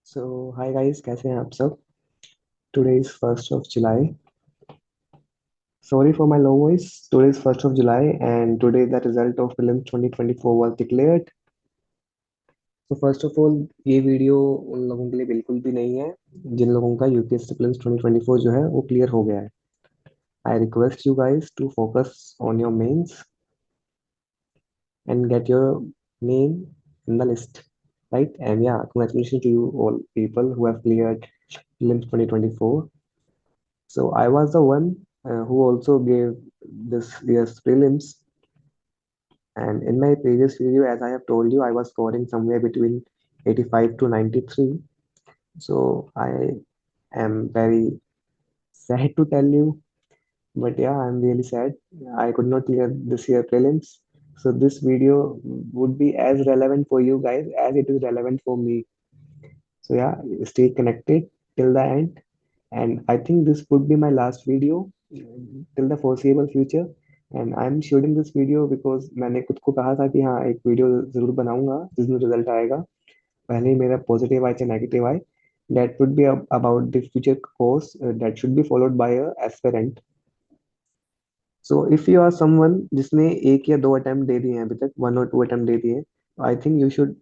सो hi guys, कैसे हैं आप सब? Today is 1st of July. Sorry for my low voice. Today is 1st of July and today the result of prelims 2024 was declared. So first of all, ये video उन लोगों के लिए बिल्कुल भी नहीं है जिन लोगों का यूपीएससी प्रीलिम्स 2024 जो है वो क्लियर हो गया है. I request you guys to focus on your mains and get your name in the list, right? And yeah, congratulations to you all people who have cleared prelims 2024. So I was the one who also gave this year's prelims. And in my previous video, as I have told you, I was scoring somewhere between 85 to 93. So I am very sad to tell you, but yeah, I'm really sad. I could not clear this year prelims. So this video would be as relevant for you guys as it is relevant for me. So yeah, stay connected till the end. And I think this would be my last video till the foreseeable future. And I'm shooting this video because मैंने खुद को कहा था कि हाँ एक video जरूर बनाऊंगा जिस दिन रिजल्ट आएगा. पहले ही मेरा पॉजिटिव आए चाहे नेगेटिव आए. That would be about the future course that should be followed by a aspirant. So if you are someone जिसने एक या दो अटेम्प्ट दे दिए हैं अभी तक, 1 or 2 अटेम्प्ट दे दिए हैं, I think you should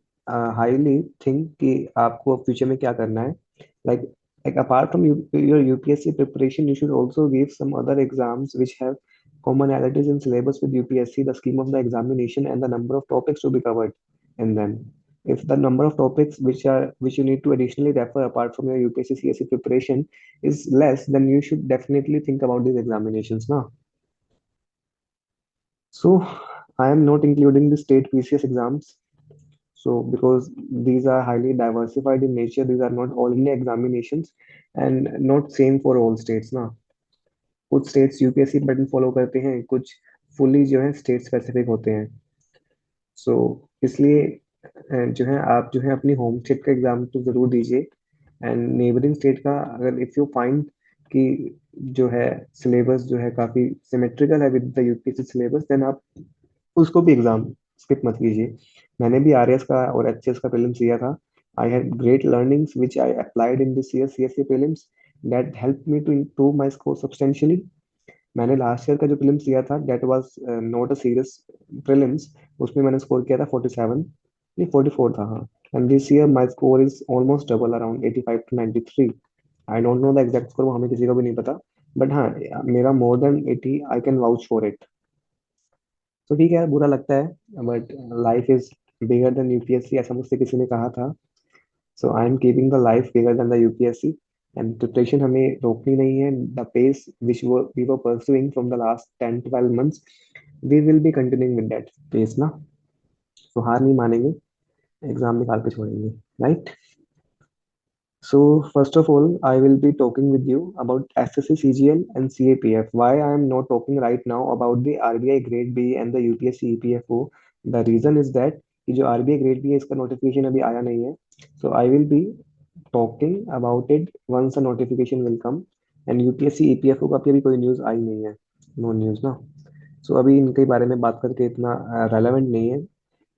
highly think कि आपको फ्यूचर में क्या करना है. Like apart from your UPSC preparation, you should also give some other exams which have commonalities in syllabus with UPSC, the scheme of the examination, and the number of topics to be covered in them. If the number of topics which you need to additionally refer apart from your UPSC CSE preparation is less, then you should definitely think about these examinations now. So I am not including the state PCS exams. So because these are highly diversified in nature, these are not all India examinations and not same for all states ना. कुछ states UPSC pattern follow करते हैं, कुछ fully जो है state specific होते हैं. सो इसलिए जो है आप जो है अपनी होम स्टेट का एग्जाम तो जरूर दीजिए. एंड नेबरिंग स्टेट का अगर इफ यू फाइंड कि जो है सिलेबस जो है काफी सिमेट्रिकल है with the UPSC syllabus, then आप उसको भी एग्जाम स्किप मत कीजिए. मैंने भी आरएस का और एचएस का प्रीलिम्स दिया था. I had great learnings which I applied in this year CSC prelims that help me to improve my score substantially. मैंने लास्ट ईयर का जो प्रीलिम्स दिया था that was not a serious prelims. उसमें मैंने स्कोर किया था 47, नहीं 44 था हाँ. And this year my score is almost double around 85 to 93. I don't know the exact score, वो हमें किसी को भी नहीं पता. बट हाँ, मेरा more than 80 I can vouch for it. तो ठीक है, बुरा लगता है but life is bigger than UPSC, ऐसा मुझसे किसी ने कहा था. So I am keeping the life bigger than the UPSC. And preparation हमें रोकनी नहीं है. The pace which we were pursuing from the last 10 to 12 months, we will be continuing with that pace ना. तो हार नहीं मानेंगे, एग्जाम निकाल के छोड़ेंगे, right? So first of all, I will be talking with you about SSC, CGL and CAPF. Why I am not talking right now about the RBI Grade B and the UPSC EPFO? The reason is that कि जो RBI Grade B है इसका notification अभी आया नहीं है. So I will be talking about it once a notification will come. And UPSC EPFO का अभी कोई न्यूज़ आई नहीं है, नो न्यूज़ ना. सो अभी इनके बारे में बात करके इतना रेलेवेंट नहीं है.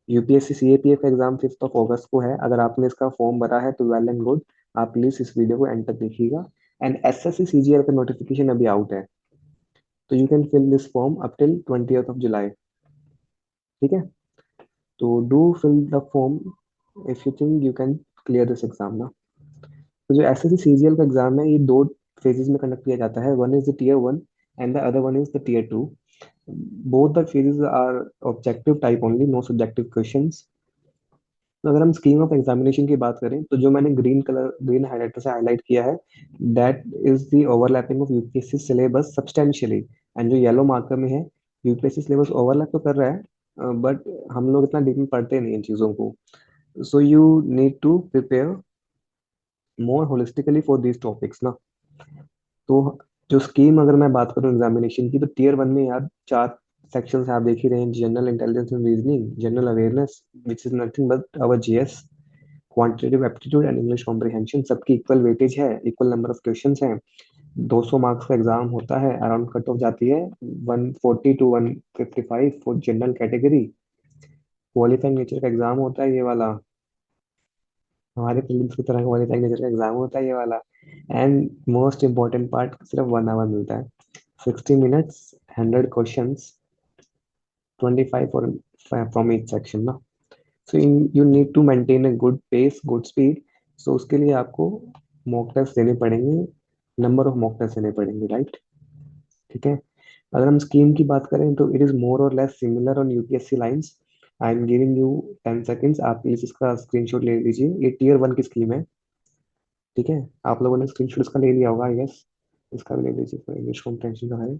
यूपीएससी सीएपीएफ का एग्जाम 5 अगस्त को है. अगर आपने इसका फॉर्म भरा है तो वेल एंड गुड. आप प्लीज इस वीडियो को एंड तक देखिएगा. एंड एसएससी सीजीएल का नोटिफिकेशन अभी आउट है, तो you can fill this form up till 20th of July. ठीक है, तो do fill the form if you think you can clear this exam ना. तो जो एसएससी सीजीएल का एग्जाम है ये दो फेजेस में कंडक्ट किया जाता है. One is the tier 1 and the other one is the tier 2. Both the phases are objective type only, no subjective questions. तो अगर हम स्कीम ऑफ एग्जामिनेशन की बात करें तो जो मैंने ग्रीन हाइलाइटर से हाईलाइट किया है, that is the overlapping of UPSC syllabus substantially. And जो येलो मार्कर में है, यूपीएससी सिलेबस ओवरलैप तो कर रहा है बट हम लोग इतना डीप में पढ़ते नहीं इन चीज़ों को. So you need to prepare more holistically for these topics ना. तो जो स्कीम अगर मैं बात करूँ एग्जामिनेशन की, तो टियर 1 में यार 4 सेक्शंस आप देख ही रहे हैं. General intelligence and reasoning, general awareness which is nothing but our GS, quantitative aptitude and English comprehension. सबकी इक्वल वेटेज है, इक्वल नंबर ऑफ क्वेश्चंस हैं. 200 मार्क्स का एग्जाम होता है, अराउंड कट ऑफ जाती है 140 to 155 for general category. Qualifying nature का exam होता है ये वाला. हमारे प्रीलिम्स की तरह क्वालिफाइंग नेचर का एग्जाम होता है ये वाला। एंड मोस्ट इम्पोर्टेंट पार्ट सिर्फ 1 आवर मिलता है। 60 minutes, 100 questions, 25 from each section ना। So you need to maintain a good pace, good speed. सो उसके लिए आपको मॉक टेस्ट देने पड़ेंगे, नंबर ऑफ मॉक टेस्ट देने पड़ेंगे, राइट। ठीक है। अगर हम स्कीम की बात करें तो इट इज मोर और less similar on UPSC lines. I am giving you 10 seconds, आप प्लीज इसका स्क्रीनशॉट ले लीजिए। ये टीयर 1 की स्कीम है। ठीक है। आप लोगों ने स्क्रीनशॉट इसका ले लिया होगा आई गेस। इसका भी ले लीजिए, फॉर इंग्लिश कॉम्प्रिहेंशन का है।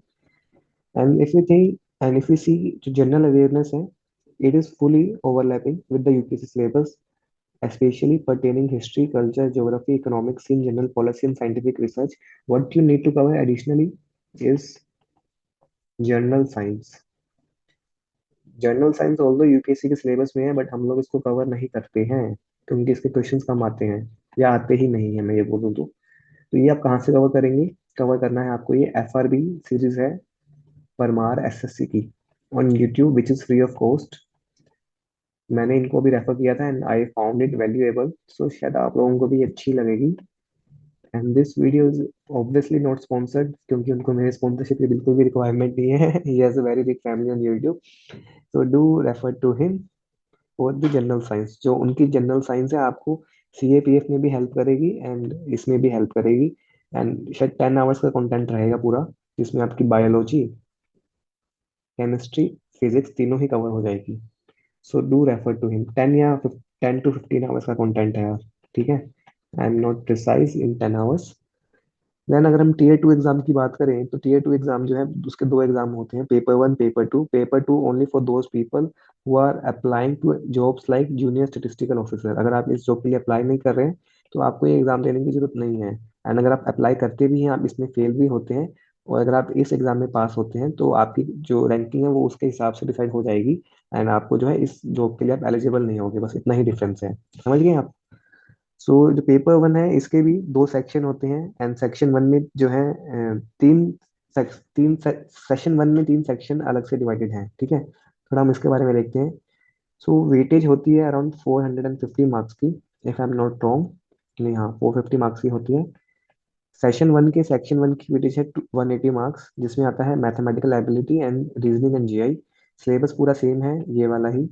And if you think, and if you see, जो जनरल अवेयरनेस है, it is fully overlapping with the UPSC syllabus, especially pertaining history, culture, geography, economics, in general policy and scientific research. What you need to cover additionally is general science। General science although UPSC के syllabus में है, but हम लोग इसको cover नहीं करते हैं क्योंकि इसके क्वेश्चंस कम आते हैं या आते ही नहीं है, मैं ये बोलूँ तो ये आप कहाँ से कवर करेंगे? कवर करना है आपको, ये एफआरबी सीरीज है, परमार एसएससी की, on YouTube which is free of cost. मैंने इनको भी रेफर किया था and I found it valuable, so शायद आप लोगों को भी अच्छी लगेगी। And this video is obviously not sponsored, क्योंकि उनको मेरे स्पॉन्सरशिप की बिल्कुल भी रिक्वायरमेंट नहीं है। He has a very big family on YouTube, so do refer to him for the general science. जो उनकी जनरल साइंस है आपको सीएपीएफ में भी हेल्प करेगी एंड इसमें भी हेल्प करेगी। एंड शायद 10 आवर्स का कंटेंट रहेगा पूरा, जिसमें आपकी बायोलॉजी, केमिस्ट्री, फिजिक्स तीनों ही कवर हो जाएगी। So do refer to him. 10 to 15 hours का कंटेंट है यार। ठीक है। I am not precise in 10 hours. Then अगर हम टीयर 2 एग्जाम की बात करें तो टीयर 2 एग्जाम जो है उसके दो एग्जाम होते हैं, paper 1, paper 2। Paper 2 only for those people who are applying to jobs like junior statistical officer. अगर आप इस जॉब के लिए अप्लाई नहीं कर रहे हैं तो आपको ये एग्जाम देने की जरूरत नहीं है। एंड अगर आप अप्लाई करते भी हैं, आप इसमें फेल भी होते हैं, और अगर आप इस एग्जाम में पास होते हैं तो आपकी जो रैंकिंग है वो उसके हिसाब से डिसाइड हो जाएगी। एंड आपको जो है इस जॉब के लिए आप एलिजिबल नहीं होगे, बस इतना ही डिफरेंस है। समझ गए आप? सो जो पेपर 1 है इसके भी दो सेक्शन होते हैं। एंड सेक्शन 1 में जो है सेशन 1 में 3 सेक्शन अलग से डिवाइडेड हैं। ठीक है। थोड़ा हम इसके बारे में देखते हैं। सो वेटेज होती है अराउंड 450 मार्क्स की, if I am not wrong. नहीं, हाँ, 450 मार्क्स की होती है। सेक्शन 1 की वेटेज है 180 मार्क्स, जिसमें आता है mathematical ability and reasoning and GI. Syllabus पूरा सेम है ये वाला ही,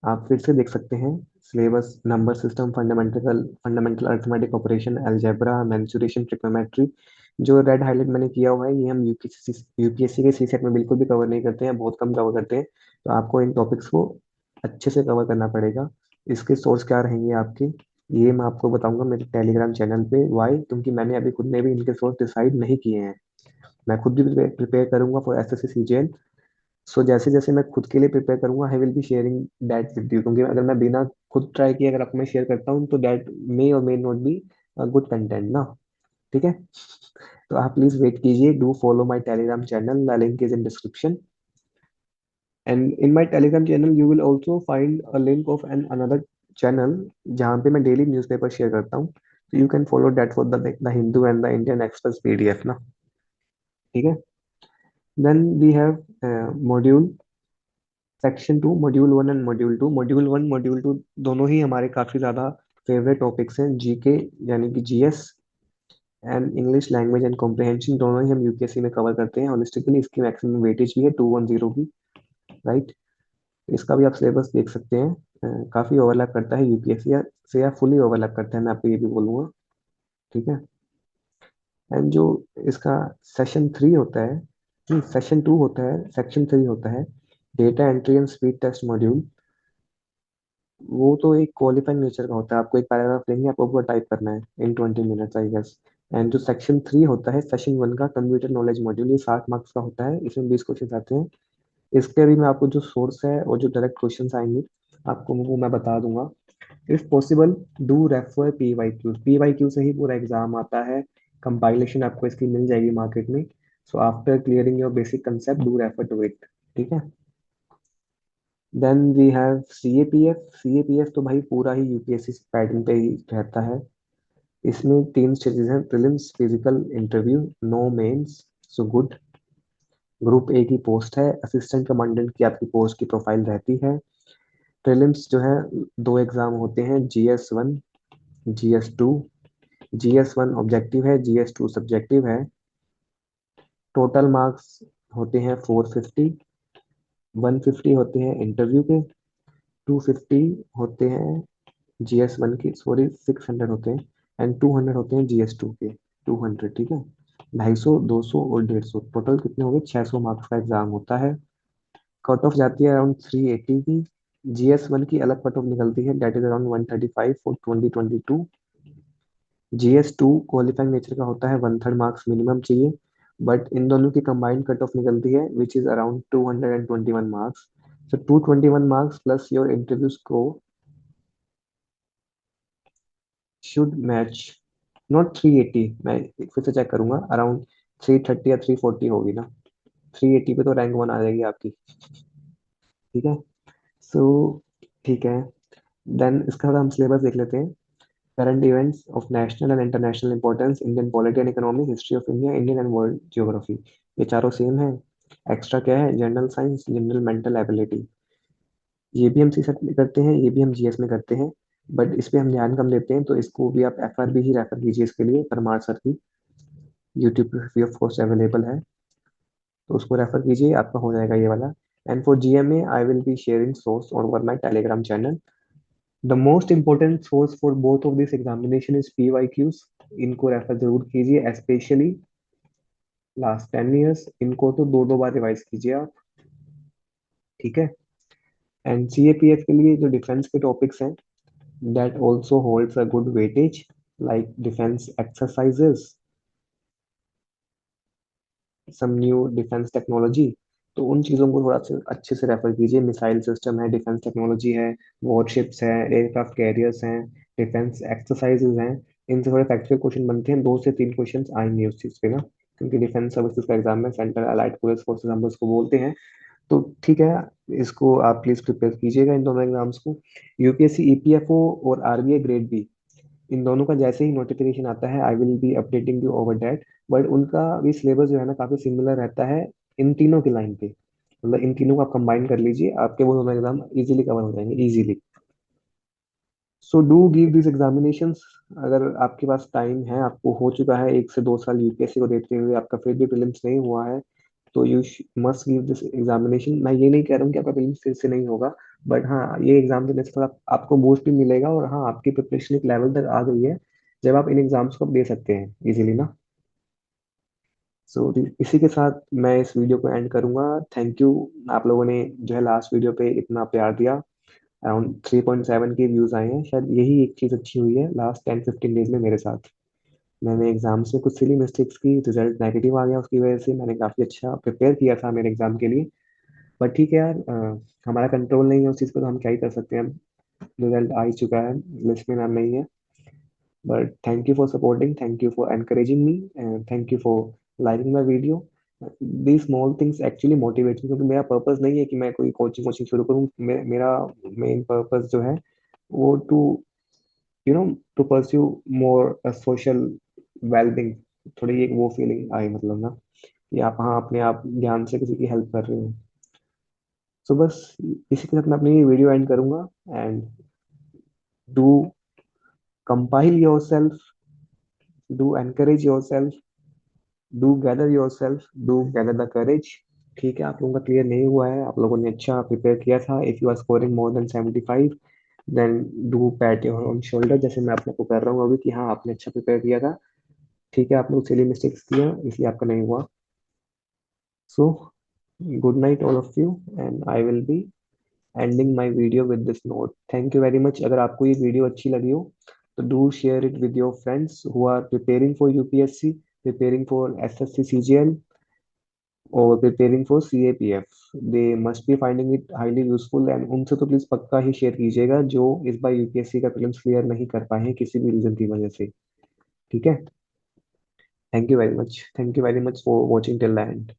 आप फिर से देख सकते हैं। Syllabus, number system, fundamental fundamental arithmetic operation, algebra, mensuration, trigonometry. जो रेड हाईलाइट मैंने किया हुआ है ये हम यूपीएससी के सी सेट में बिल्कुल भी कवर नहीं करते हैं, बहुत कम कवर करते हैं। तो आपको इन टॉपिक्स को अच्छे से कवर करना पड़ेगा। इसके सोर्स क्या रहेंगे आपके, ये मैं आपको बताऊंगा मेरे टेलीग्राम चैनल पे। वाई? क्योंकि मैंने अभी खुद ने भी इनके सोर्स डिसाइड नहीं किए हैं। मैं खुद भी प्रिपेयर करूंगा फॉर एसएससी सीजीएल। सो जैसे जैसे मैं खुद के लिए प्रिपेयर करूंगा, आई will be sharing that with you, क्योंकि अगर मैं बिना खुद ट्राई किए अगर आपको मैं शेयर करता हूँ तो दैट मे और may not be good content ना। ठीक है। तो आप प्लीज वेट कीजिए, do follow my Telegram channel, the link is in description. And in my Telegram channel you will also find a link of an another channel, जहाँ पे मैं daily newspaper share करता हूँ। तो you can follow that for the Hindu and the Indian Express PDF ना। ठीक है। Then we have module section 2, module 1 and module 2। Module 1, module 2 दोनों ही हमारे काफ़ी ज़्यादा फेवरेट टॉपिक्स हैं। जीके यानी कि GS and English language and comprehension, दोनों ही हम यूपीएससी में कवर करते हैं होलिस्टिकली। इसकी मैक्सिमम वेटेज भी है 210 की, राइट। इसका भी आप सिलेबस देख सकते हैं। काफ़ी ओवरलैप करता है यूपीएससी से, या फुली ओवरलैप करता है, मैं आपको ये भी बोलूँगा। ठीक है। एंड जो इसका सेशन 3 होता है, सेशन 2 होता है, सेक्शन 3 होता है, data entry and speed test module. वो तो एक क्वालिफाइंग नेचर का होता है, आपको एक पैराग्राफ लेंगे, आपको पूरा टाइप करना है इन 20 मिनट्स आई गेस। एंड जो सेक्शन 3 होता है सेशन 1 का, कंप्यूटर नॉलेज मॉड्यूल, ये 60 मार्क्स का होता है, इसमें 20 क्वेश्चन आते हैं। इसके भी मैं आपको जो सोर्स है और जो डायरेक्ट क्वेश्चन आएंगे आपको वो मैं बता दूंगा। If possible do refer P Y Q से ही पूरा एग्जाम आता है। कंपाइलेशन आपको इसकी मिल जाएगी मार्केट में। So after clearing your basic concept, do refer to it. ठीक है। Then we have CAPF. CAPF तो भाई पूरा ही यूपीएससी पैटर्न पे ही रहता है। इसमें 3 स्टेजेस हैं, prelims, physical, interview, no mains. So good. Group A की पोस्ट है, असिस्टेंट कमांडेंट की आपकी पोस्ट की प्रोफाइल रहती है। प्रीलिम्स जो है दो एग्जाम होते हैं, GS1, GS2। GS1 ऑब्जेक्टिव है, GS2 सब्जेक्टिव है। टोटल मार्क्स होते हैं 450। 150 होते हैं इंटरव्यू के, 250 होते हैं GS1 के, सॉरी 600 होते हैं, एंड 200 होते हैं GS2 के। 200, ठीक है। 250, 200 और 150, टोटल कितने हो गए? 600 मार्क्स का एग्जाम होता है। कट ऑफ जाती है अराउंड 380 की। GS1 की अलग कट ऑफ निकलती है, that is around 135 for 2022। GS2 qualifying nature का होता है, 1/3 मार्क्स मिनिमम चाहिए। बट इन दोनों की कंबाइंड कट ऑफ निकलती है which is around 221 marks. So 221 marks plus your interview score should match, not 380, मैं एक फिर से चेक करूंगा, अराउंड 330 या 340 होगी ना। 380 पे तो रैंक 1 आ जाएगी आपकी। ठीक है। सो ठीक है, देन इसका थोड़ा हम सिलेबस देख लेते हैं। Current events of national and international importance, Indian polity and economy, history of India, Indian and world geography. ये चारों सेम है। एक्स्ट्रा क्या है? General science, general mental ability. ये भी हम सी सेट में करते हैं, ये भी हम GS में करते हैं, बट इस पे हम ध्यान कम देते हैं, तो इसको भी आप FRB ही रेफर कीजिए इसके लिए, परमार सर की। यूट्यूब पे फ्री ऑफ कॉस्ट अवेलेबल है, तो उसको रेफर कीजिए, आपका हो जाएगा ये वाला। And for GMA I will be sharing source over my Telegram channel. The most important source for both of this examination is PYQs। इनको रेफर जरूर कीजिए, स्पेशली लास्ट 10 ईयर्स। इनको तो दो दो बार रिवाइज कीजिए आप। ठीक है। एंड CAPF के लिए जो डिफेंस के टॉपिक्स हैं, that also holds a good weightage, like defence exercises, some new defence technology. तो उन चीज़ों को थोड़ा सा अच्छे से रेफर कीजिए। मिसाइल सिस्टम है, डिफेंस टेक्नोलॉजी है, वॉरशिप्स है, एयरक्राफ्ट कैरियर्स हैं, डिफेंस एक्सरसाइजेज हैं। इनसे थोड़े फैक्चुअल क्वेश्चन बनते हैं, 2 से 3 क्वेश्चन आएंगे उस चीज़ पे ना, क्योंकि डिफेंस सर्विसेज का एग्जाम में सेंट्रल अलाइड पुलिस फोर्सेज हम उसको बोलते हैं। तो ठीक है, इसको आप प्लीज प्रिपेयर कीजिएगा इन दोनों एग्जाम्स को। UPSC EPFO और RBI ग्रेड बी, इन दोनों का जैसे ही नोटिफिकेशन आता है आई will B updating you over that. But उनका भी सिलेबस जो है ना काफी सिमिलर रहता है इन तीनों की लाइन पे, मतलब इन तीनों को आप कंबाइन कर लीजिए, आपके वो दोनों एग्जाम इजीली कवर हो जाएंगे, easily. So do give this examinations. अगर आपके पास टाइम है, आपको हो चुका है 1 से 2 साल UPSC को देते हुए, आपका फिर भी प्रीलिम्स नहीं हुआ है, तो you must give this examination. मैं ये नहीं कह रहा हूँ कि आपका प्रीलिम्स फिर से नहीं होगा, बट हाँ, ये एग्जाम देने से थोड़ा आपको बूस्ट भी मिलेगा, और हाँ, आपकी प्रिपरेशन एक लेवल तक आ गई है जब आप इन एग्जाम्स को दे सकते हैं इजीली ना। सो इसी के साथ मैं इस वीडियो को एंड करूंगा। थैंक यू, आप लोगों ने जो है लास्ट वीडियो पे इतना प्यार दिया। अराउंड 3.7 के व्यूज आए हैं, शायद यही एक चीज अच्छी हुई है लास्ट 10-15 डेज में मेरे साथ। मैंने एग्जाम्स में कुछ सिली मिस्टेक्स की, रिजल्ट नेगेटिव आ गया, उसकी वजह से मैंने काफी अच्छा प्रिपेयर किया था मेरे एग्जाम के लिए। बट ठीक है यार, हमारा कंट्रोल नहीं है उस चीज़ पे, तो हम क्या ही कर सकते हैं। रिजल्ट आ ही चुका है, लिस्ट में नाम नहीं है। But thank you for supporting, thank you for encouraging me, and thank you for liking my video. The small things actually motivate me, क्योंकि मेरा पर्पस नहीं है कि मैं कोई कोचिंग कोचिंग शुरू करूँ। मेरा मेन पर्पस जो है वो to you know to pursue more social wellbeing. थोड़ी एक वो फीलिंग आई, मतलब ना, कि आप हाँ अपने आप ध्यान से किसी की हेल्प कर रहे हो। सो बस इसी के साथ मैं अपनी वीडियो एंड करूंगा। And do compile your self, do encourage your self, do gather your self, do gather the courage. ठीक है, आप लोगों का क्लियर नहीं हुआ है, आप लोगों ने अच्छा प्रिपेयर किया था। If you are scoring more than 75, then do pat your on shoulder, जैसे मैं अपने को कर रहा हूँ अभी, कि हाँ आपने अच्छा प्रिपेयर किया था। ठीक है, आप लोग सिली मिस्टेक्स किया इसलिए आपका नहीं हुआ। So good night all of you, and I will be ending my video with this note. Thank you very much. अगर आपको ये वीडियो अच्छी लगी हो, तो do share it with your friends who are preparing for UPSC, preparing for SSC CGL, और preparing for CAPF। They must be finding it highly useful, and उनसे तो प्लीज पक्का ही शेयर कीजिएगा जो इस बार UPSC का प्रीलिम्स क्लियर नहीं कर पाए हैं किसी भी रीजन की वजह से। ठीक है। Thank you very much, thank you very much for watching till the end.